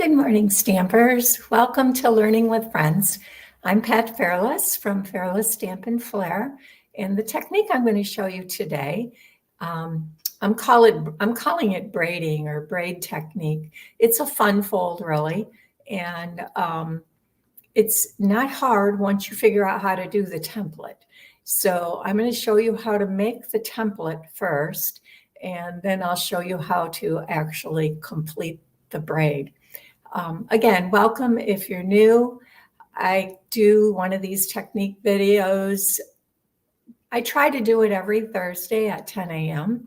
Good morning, Stampers. Welcome to Learning with Friends. I'm Pat Fairless from Fairless Stamp and Flair, and the technique I'm going to show you today, I'm calling it braiding or braid technique. It's a fun fold, really, and it's not hard once you figure out how to do the template. So I'm going to show you how to make the template first, and then I'll show you how to actually complete the braid. Again, welcome if you're new. I do one of these technique videos. I try to do it every Thursday at 10 a.m.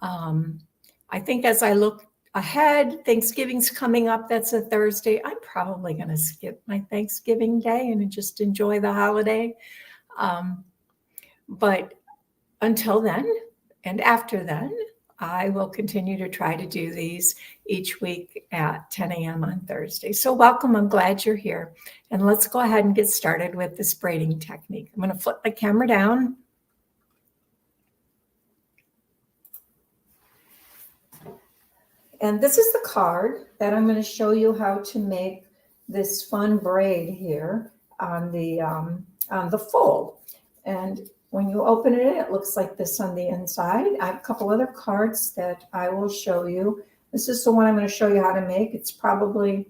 I think as I look ahead, Thanksgiving's coming up. That's a Thursday. I'm probably going to skip my Thanksgiving day and just enjoy the holiday. But until then and after then, I will continue to try to do these each week at 10 a.m. on Thursday. So welcome, I'm glad you're here. And let's go ahead and get started with this braiding technique. I'm going to flip my camera down. And this is the card that I'm going to show you how to make this fun braid here on the fold. And when you open it, it looks like this on the inside. I have a couple other cards that I will show you. This is the one I'm going to show you how to make. It's probably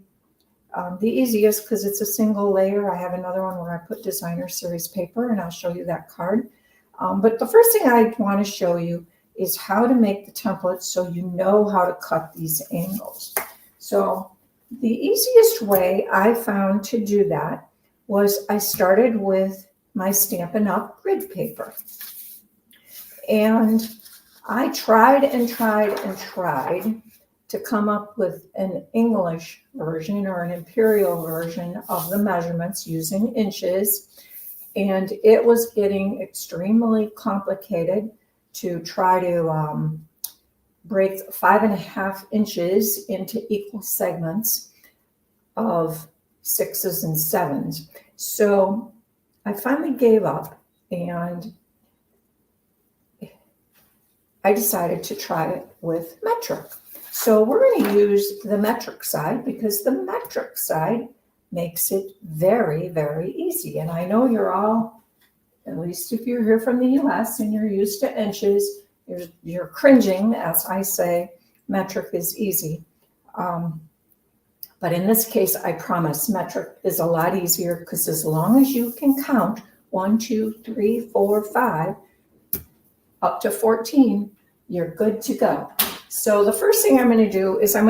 the easiest because it's a single layer. I have another one where I put designer series paper, and I'll show you that card. But the first thing I want to show you is how to make the template so you know how to cut these angles. So the easiest way I found to do that was I started with my Stampin' Up! Grid paper. And I tried and tried and tried to come up with an English version or an imperial version of the measurements using inches. And it was getting extremely complicated to try to break 5.5 inches into equal segments of 6s and 7s. So I finally gave up and I decided to try it with metric. So we're going to use the metric side because the metric side makes it very, very easy. And I know you're all, at least if you're here from the US and you're used to inches, you're cringing as I say metric is easy. But in this case, I promise metric is a lot easier because as long as you can count 1, 2, 3, 4, 5, up to 14, you're good to go. So the first thing I'm going to do is I'm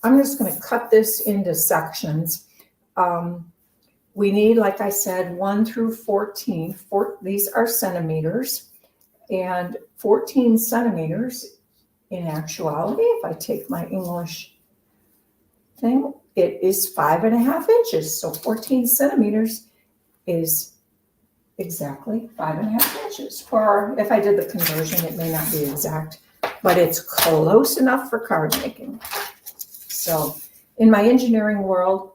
just going to cut this into sections. We need, like I said, 1 through 14. These are centimeters, and 14 centimeters in actuality, if I take my English thing, it is 5.5 inches. So 14 centimeters is exactly 5.5 inches. Or if I did the conversion, it may not be exact, but it's close enough for card making. So in my engineering world,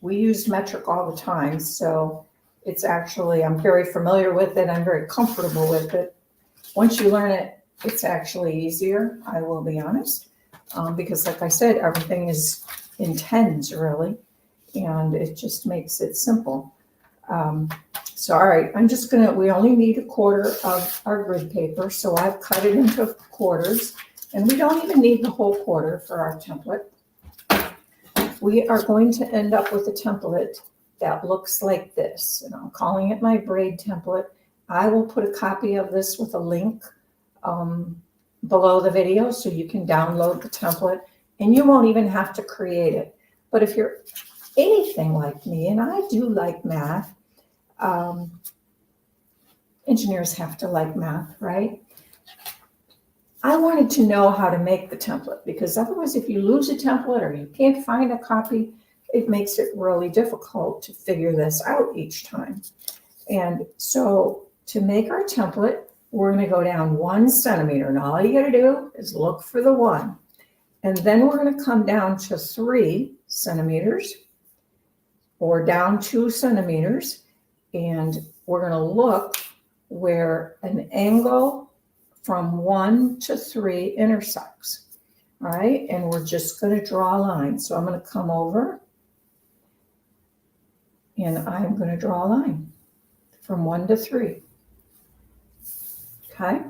we use metric all the time. So it's actually, I'm very familiar with it. I'm very comfortable with it. Once you learn it, it's actually easier, I will be honest. Because like I said, everything is in tens really, and it just makes it simple. So all right, we only need 1/4 of our grid paper. So I've cut it into quarters, and we don't even need the whole quarter for our template. We are going to end up with a template that looks like this, and I'm calling it my braid template. I will put a copy of this with a link below the video so you can download the template, and you won't even have to create it. But if you're anything like me, and I do like math, engineers have to like math, right? I wanted to know how to make the template because otherwise if you lose a template or you can't find a copy, it makes it really difficult to figure this out each time. And so to make our template, we're going to go down 1 centimeter. And all you got to do is look for the 1. And then we're going to come down to 3 centimeters or down 2 centimeters. And we're going to look where an angle from 1 to 3 intersects. All right, and we're just going to draw a line. So I'm going to come over and I'm going to draw a line from 1 to 3. Okay,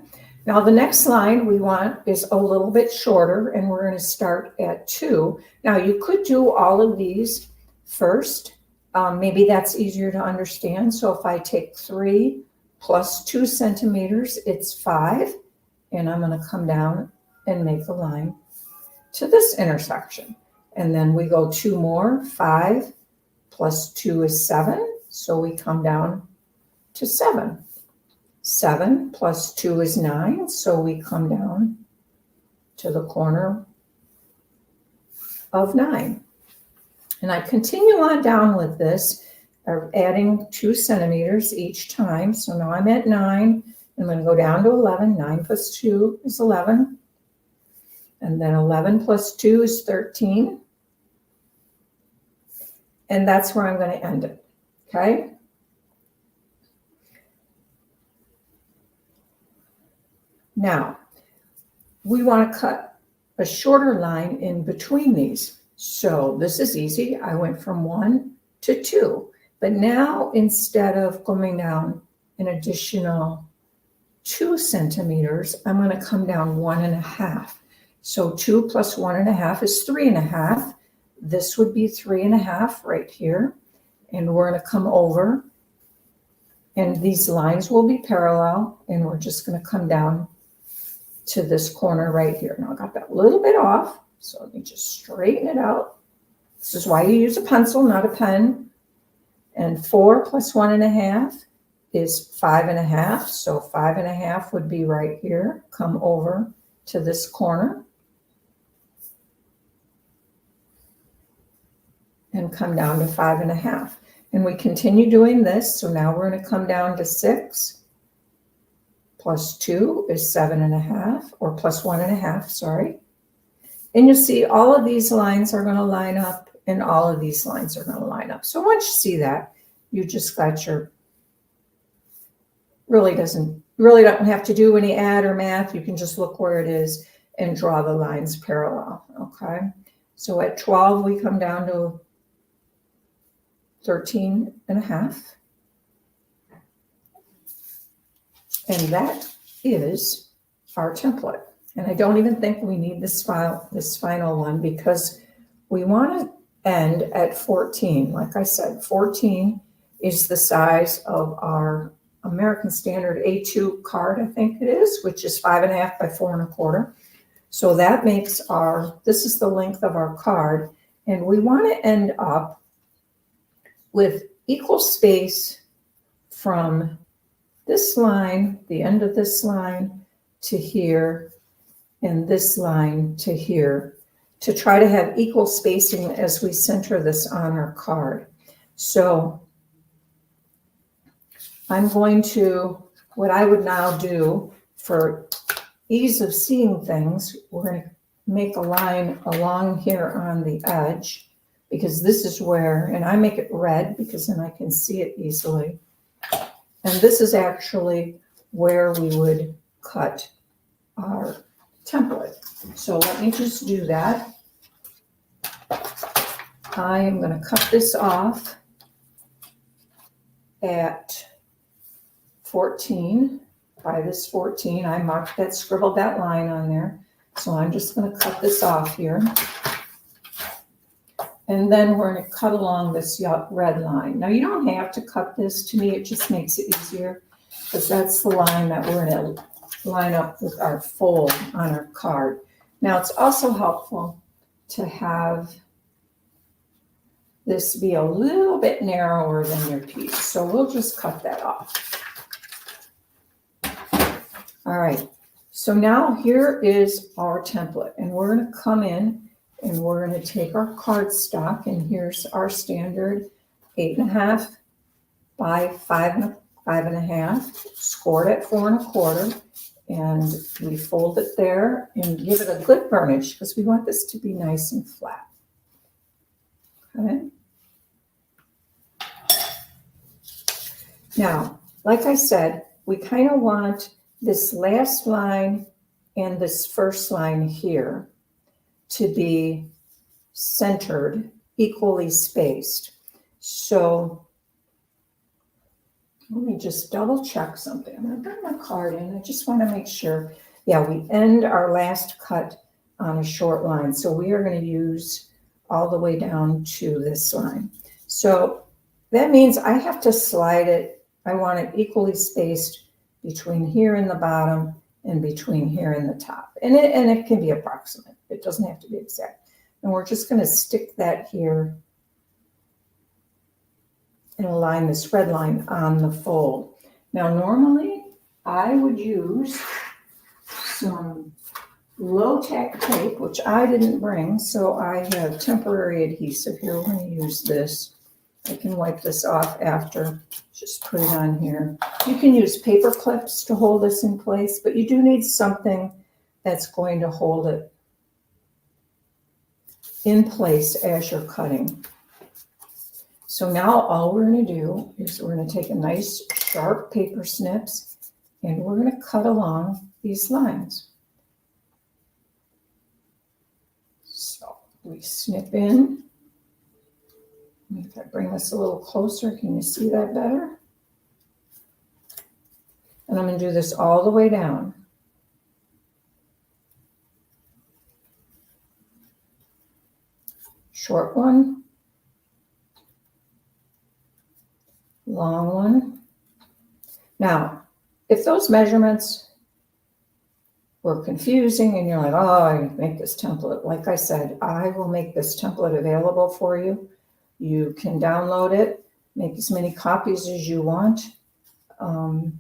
now the next line we want is a little bit shorter, and we're going to start at 2. Now you could do all of these first. Maybe that's easier to understand. So if I take 3 plus 2 centimeters, it's 5. And I'm going to come down and make a line to this intersection. And then we go 2 more. 5 plus 2 is 7. So we come down to 7. 7 plus 2 is 9. So we come down to the corner of 9. And I continue on down with this, adding 2 centimeters each time. So now I'm at 9. I'm going to go down to 11. 9 plus 2 is 11. And then 11 plus 2 is 13. And that's where I'm going to end it. Okay? Now, we want to cut a shorter line in between these. So this is easy. I went from 1 to 2. But now, instead of going down an additional 2 centimeters, I'm going to come down 1.5. So 2 plus 1.5 is 3.5. This would be 3.5 right here. And we're going to come over. And these lines will be parallel. And we're just going to come down to this corner right here. Now I got that a little bit off. So let me just straighten it out. This is why you use a pencil, not a pen. And 4 plus 1.5 is 5.5. So 5.5 would be right here. Come over to this corner. And come down to 5.5. And we continue doing this. So now we're going to come down to 6. Plus 2 is 7.5, or plus 1.5, sorry. And you'll see all of these lines are going to line up, and all of these lines are going to line up. So once you see that, you just got your, really don't have to do any add or math. You can just look where it is and draw the lines parallel, okay? So at 12, we come down to 13.5. And that is our template. And I don't even think we need this final one, because we want to end at 14. Like I said, 14 is the size of our American Standard A2 card, I think it is, which is 5.5 by 4.25. So that makes this is the length of our card. And we want to end up with equal space from this line, the end of this line to here, and this line to here, to try to have equal spacing as we center this on our card. So I'm going to, what I would now do for ease of seeing things, we're going to make a line along here on the edge, because this is where, and I make it red because then I can see it easily. And this is actually where we would cut our template. So let me just do that. I am going to cut this off at 14 by this 14. I marked that, scribbled that line on there. So I'm just going to cut this off here. And then we're going to cut along this red line. Now you don't have to cut this. To me, it just makes it easier, because that's the line that we're going to line up with our fold on our card. Now it's also helpful to have this be a little bit narrower than your piece. So we'll just cut that off. All right. So now here is our template, and we're going to come in and we're going to take our cardstock, and here's our standard 8.5 by 5.5, scored at 4.25, and we fold it there and give it a good burnish, because we want this to be nice and flat. Okay. Now, like I said, we kind of want this last line and this first line here to be centered, equally spaced. So let me just double check something. I'm going to bring my card in. I just want to make sure. Yeah, we end our last cut on a short line. So we are going to use all the way down to this line. So that means I have to slide it. I want it equally spaced between here and the bottom and between here and the top. And it can be approximate. It doesn't have to be exact. And we're just going to stick that here and align this red line on the fold. Now, normally I would use some low-tack tape, which I didn't bring, so I have temporary adhesive here. We're going to use this. I can wipe this off after. Just put it on here. You can use paper clips to hold this in place, but you do need something that's going to hold it in place as you're cutting. So now all we're going to do is we're going to take a nice sharp paper snips and we're going to cut along these lines. So we snip in. If I bring this a little closer, can you see that better? And I'm going to do this all the way down. Short one. Long one. Now, if those measurements were confusing and you're like, oh, I make this template, like I said, I will make this template available for you. You can download it, make as many copies as you want, and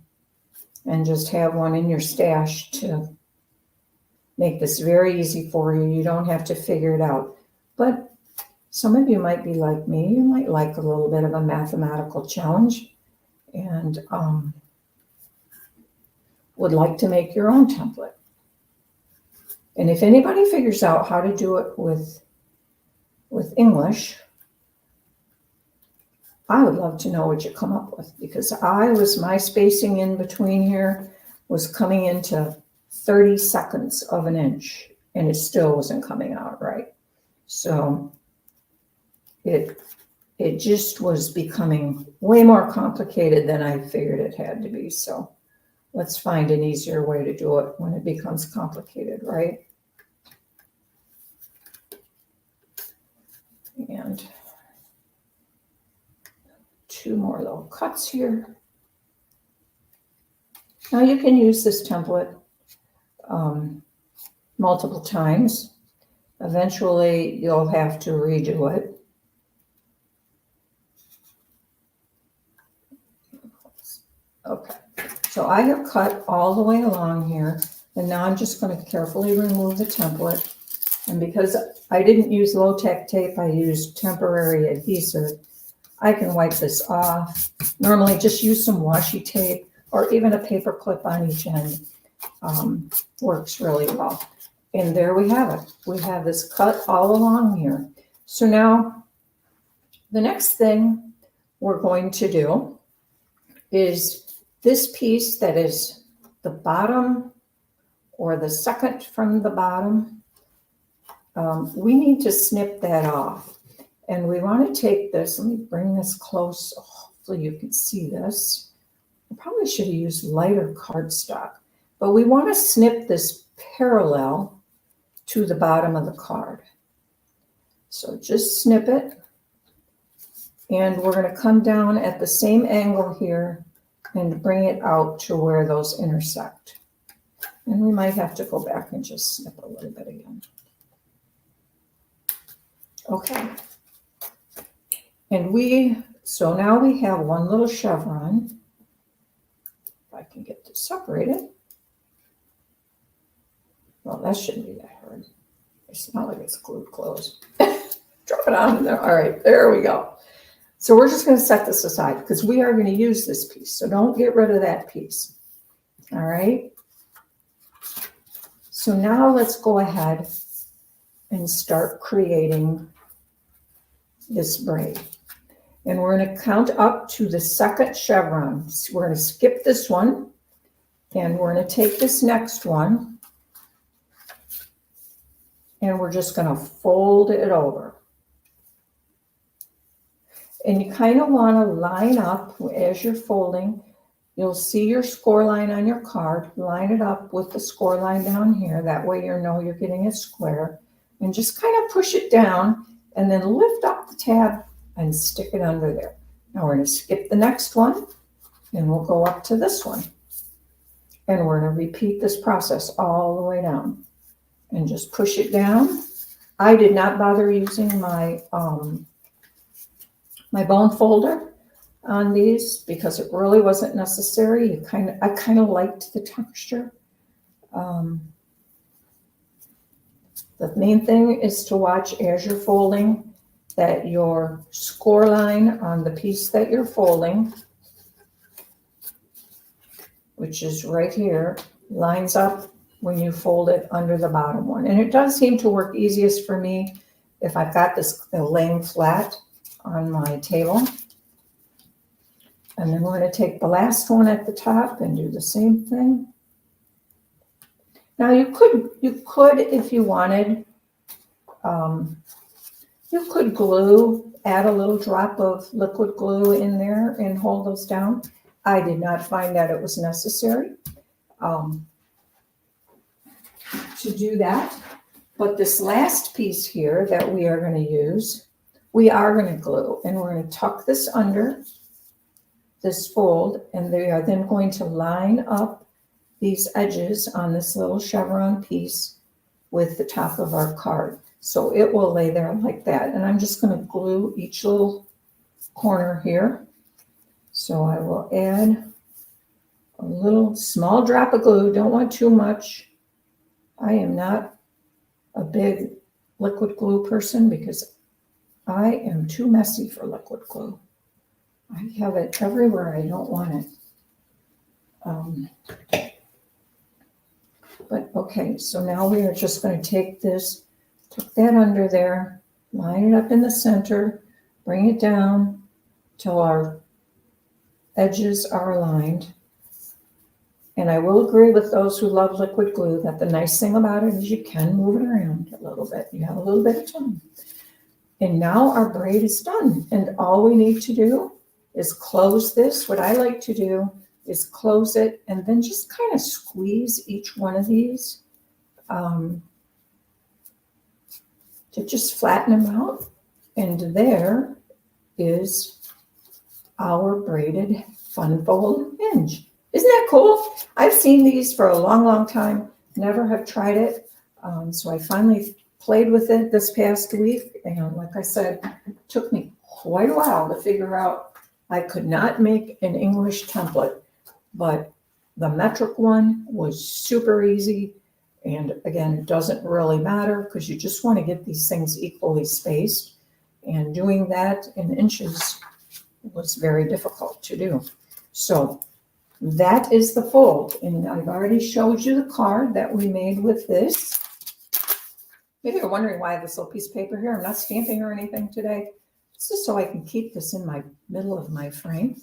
just have one in your stash to make this very easy for you. You don't have to figure it out. But some of you might be like me. You might like a little bit of a mathematical challenge and would like to make your own template. And if anybody figures out how to do it with English, I would love to know what you come up with, because my spacing in between here was coming into 30 seconds of an inch and it still wasn't coming out right. So it just was becoming way more complicated than I figured it had to be. So let's find an easier way to do it when it becomes complicated, right? And two more little cuts here. Now you can use this template multiple times. Eventually you'll have to redo it. Okay, so I have cut all the way along here, and now I'm just going to carefully remove the template. And because I didn't use low-tack tape, I used temporary adhesive. I can wipe this off. Normally just use some washi tape or even a paper clip on each end. Works really well. And there we have it. We have this cut all along here. So now the next thing we're going to do is this piece that is the bottom or the second from the bottom. We need to snip that off. And we want to take this, let me bring this close, hopefully you can see this. I probably should have used lighter cardstock, but we want to snip this parallel to the bottom of the card. So just snip it, and we're going to come down at the same angle here and bring it out to where those intersect. And we might have to go back and just snip a little bit again. Okay. And so now we have one little chevron. If I can get this separated. Well, that shouldn't be that hard. It's not like it's glued closed. Drop it on there. All right, there we go. So we're just going to set this aside because we are going to use this piece. So don't get rid of that piece. All right. So now let's go ahead and start creating this braid. And we're going to count up to the second chevron. So we're going to skip this one, and we're going to take this next one, and we're just going to fold it over. And you kind of want to line up as you're folding. You'll see your score line on your card. Line it up with the score line down here. That way you know you're getting it square. And just kind of push it down and then lift up the tab and stick it under there. Now we're going to skip the next one and we'll go up to this one. And we're going to repeat this process all the way down and just push it down. I did not bother using my my bone folder on these because it really wasn't necessary. I kind of liked the texture. The main thing is to watch as you're folding that your score line on the piece that you're folding, which is right here, lines up when you fold it under the bottom one. And it does seem to work easiest for me if I've got this laying flat on my table. And then we're going to take the last one at the top and do the same thing. Now you could if you wanted, you could glue, add a little drop of liquid glue in there and hold those down. I did not find that it was necessary to do that. But this last piece here that we are going to use, we are going to glue, and we're going to tuck this under this fold, and they are then going to line up these edges on this little chevron piece with the top of our card. So it will lay there like that. And I'm just going to glue each little corner here. So I will add a little small drop of glue. Don't want too much. I am not a big liquid glue person because I am too messy for liquid glue. I have it everywhere I don't want it. But okay, so now we are just going to take this, tuck that under there, line it up in the center, bring it down till our edges are aligned. And I will agree with those who love liquid glue that the nice thing about it is you can move it around a little bit. You have a little bit of time. And now our braid is done. And all we need to do is close this. What I like to do is close it and then just kind of squeeze each one of these to just flatten them out. And there is our braided fun fold hinge. Isn't that cool? I've seen these for a long, long time. Never have tried it. So I finally played with it this past week. And like I said, it took me quite a while to figure out I could not make an English template, but the metric one was super easy. And again, it doesn't really matter because you just want to get these things equally spaced. And doing that in inches was very difficult to do. So that is the fold. And I've already showed you the card that we made with this. Maybe you're wondering why I have this little piece of paper here. I'm not stamping or anything today. This is so I can keep this in my middle of my frame.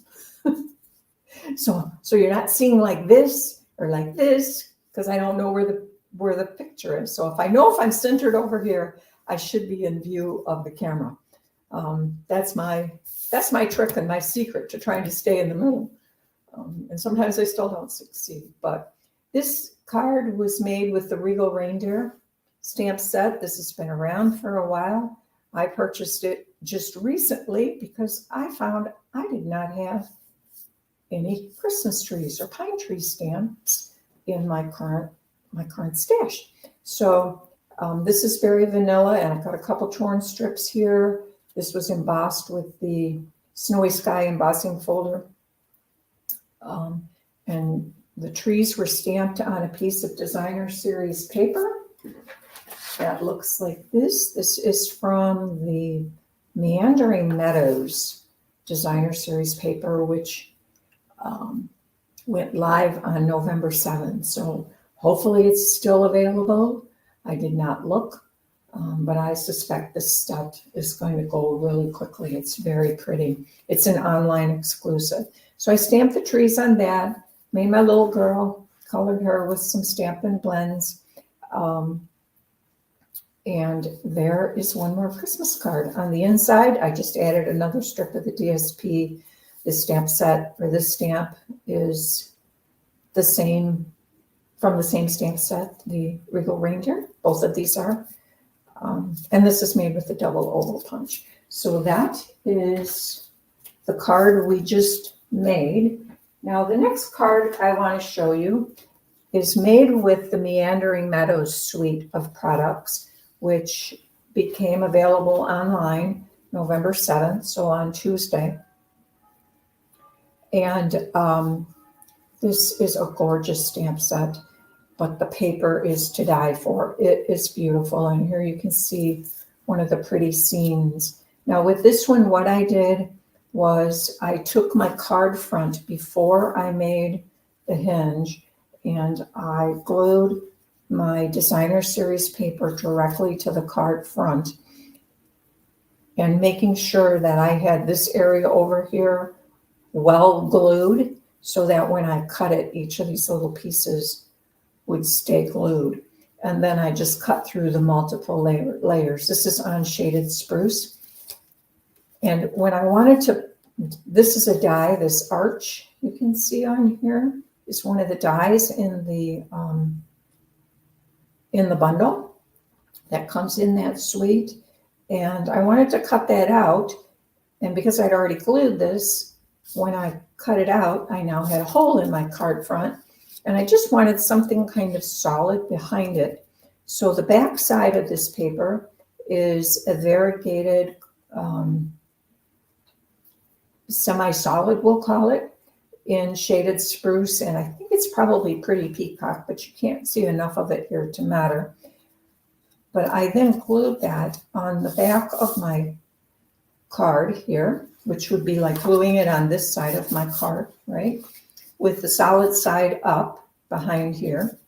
So you're not seeing like this or like this because I don't know where the picture is. So if I know if I'm centered over here, I should be in view of the camera. That's my trick and my secret to trying to stay in the middle. And sometimes I still don't succeed. But this card was made with the Regal Reindeer stamp set. This has been around for a while. I purchased it just recently because I found I did not have any Christmas trees or pine tree stamps in my current stash. So this is very vanilla, and I've got a couple torn strips here. This was embossed with the Snowy Sky embossing folder. And the trees were stamped on a piece of designer series paper that looks like this. This is from the Meandering Meadows designer series paper, which went live on November 7th. So hopefully it's still available. I did not look, but I suspect this stuff is going to go really quickly. It's very pretty. It's an online exclusive. So I stamped the trees on that, made my little girl, colored her with some Stampin' Blends. And there is one more Christmas card. On the inside, I just added another strip of the DSP. The stamp set, or this stamp, is the same, from the same stamp set, the Regal Reindeer. Both of these are. And this is made with the double oval punch. So that is the card we just made. Now the next card I want to show you is made with the Meandering Meadows suite of products, which became available online November 7th, so on Tuesday. And this is a gorgeous stamp set, but the paper is to die for. It is beautiful, and here you can see one of the pretty scenes. Now with this one, what I did was I took my card front before I made the hinge, and I glued my designer series paper directly to the card front, and making sure that I had this area over here well glued so that when I cut it, each of these little pieces would stay glued. And then I just cut through the multiple layers. This is on shaded spruce. And when I wanted to, this is a die, this arch you can see on here is one of the dies in the bundle that comes in that suite. And I wanted to cut that out. And because I'd already glued this, when I cut it out, I now had a hole in my card front, and I just wanted something kind of solid behind it. So the back side of this paper is a variegated semi-solid, we'll call it, in shaded spruce, and I think it's probably pretty peacock, but you can't see enough of it here to matter. But I then glued that on the back of my card here, which would be like gluing it on this side of my card, right? With the solid side up behind here.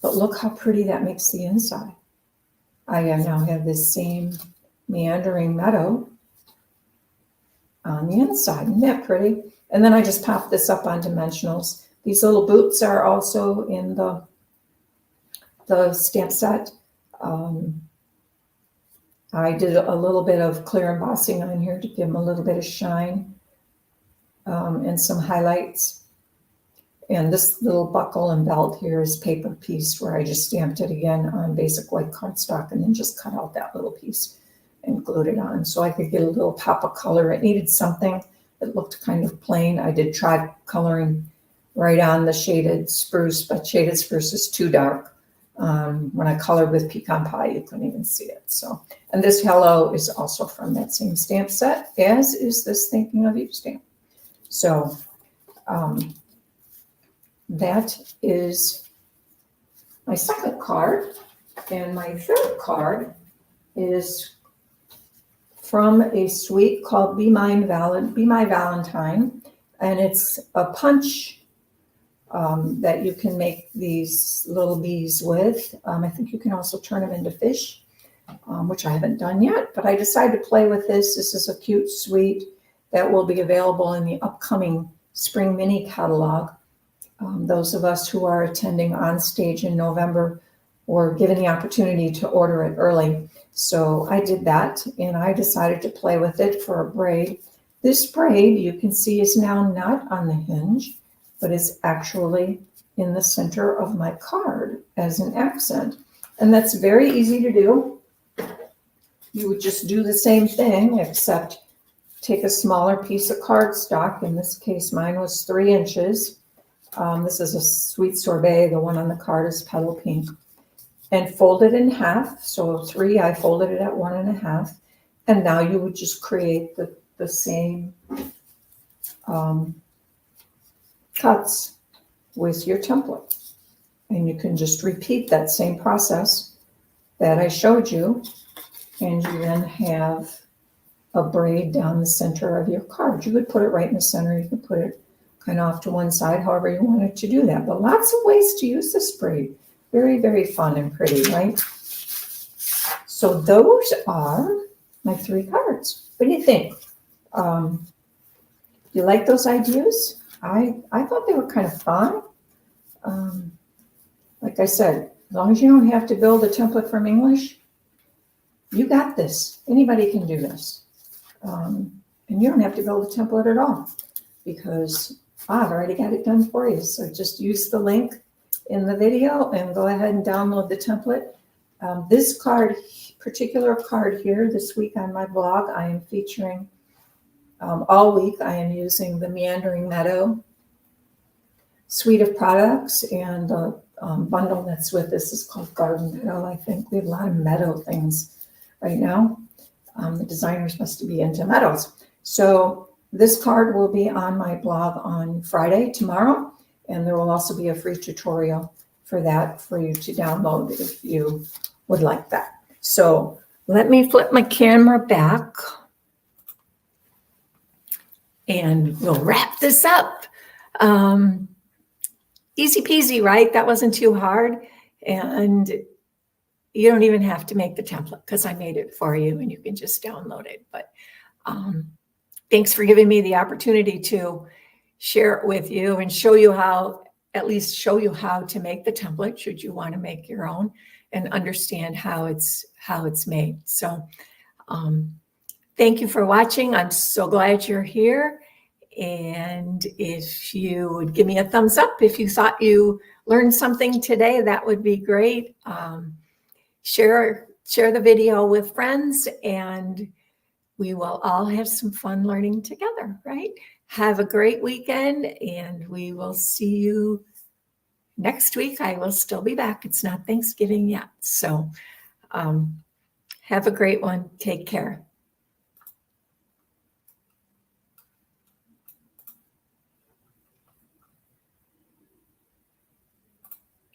But look how pretty that makes the inside. I now have this same meandering meadow on the inside. Isn't that pretty? And then I just popped this up on dimensionals. These little boots are also in the stamp set. I did a little bit of clear embossing on here to give them a little bit of shine and some highlights. And this little buckle and belt here is paper piece where I just stamped it again on basic white cardstock and then just cut out that little piece and glued it on so I could get a little pop of color. It needed something that looked kind of plain. I did try coloring right on the shaded spruce, but shaded spruce is too dark. When I colored with pecan pie, you couldn't even see it. So, and this hello is also from that same stamp set, as is this thinking of you stamp. So that is my second card. And my third card is from a suite called Be My Valentine. And it's a punch that you can make these little bees with. I think you can also turn them into fish, which I haven't done yet, but I decided to play with this. This is a cute suite that will be available in the upcoming spring mini catalog. Those of us who are attending On Stage in November were given the opportunity to order it early. So I did that, and I decided to play with it for a braid. This braid, you can see, is now not on the hinge, but it's actually in the center of my card as an accent. And that's very easy to do. You would just do the same thing, except take a smaller piece of cardstock. In this case, mine was 3 inches. This is a sweet sorbet. The one on the card is petal pink. And fold it in half. So 3, I folded it at 1.5. And now you would just create the same cuts with your template. And you can just repeat that same process that I showed you. And you then have a braid down the center of your card. You could put it right in the center. You could put it kind of off to one side, however you wanted to do that. But lots of ways to use this braid. Very, very fun and pretty, right? So those are my 3 cards. What do you think? You like those ideas? I thought they were kind of fun. Like I said, as long as you don't have to build a template from English, You got this. Anybody can do this. And you don't have to build a template at all because I've already got it done for you. So just use the link in the video and go ahead and download the template. This particular card here, this week on my blog, I am featuring, all week, I am using the Meandering Meadow suite of products, and the bundle that's with this is called Garden Meadow, I think. We have a lot of meadow things right now. The designers must be into meadows. So this card will be on my blog on Friday, tomorrow, and there will also be a free tutorial for that for you to download if you would like that. So let me flip my camera back and we'll wrap this up. Easy peasy, right? That wasn't too hard. And you don't even have to make the template because I made it for you and you can just download it. But thanks for giving me the opportunity to share it with you and show you how, at least show you how to make the template should you want to make your own and understand how it's made. So thank you for watching. I'm so glad you're here. And if you would give me a thumbs up if you thought you learned something today, that would be great. Share the video with friends, and we will all have some fun learning together, right? Have a great weekend, and we will see you next week. I will still be back. It's not Thanksgiving yet. So have a great one. Take care.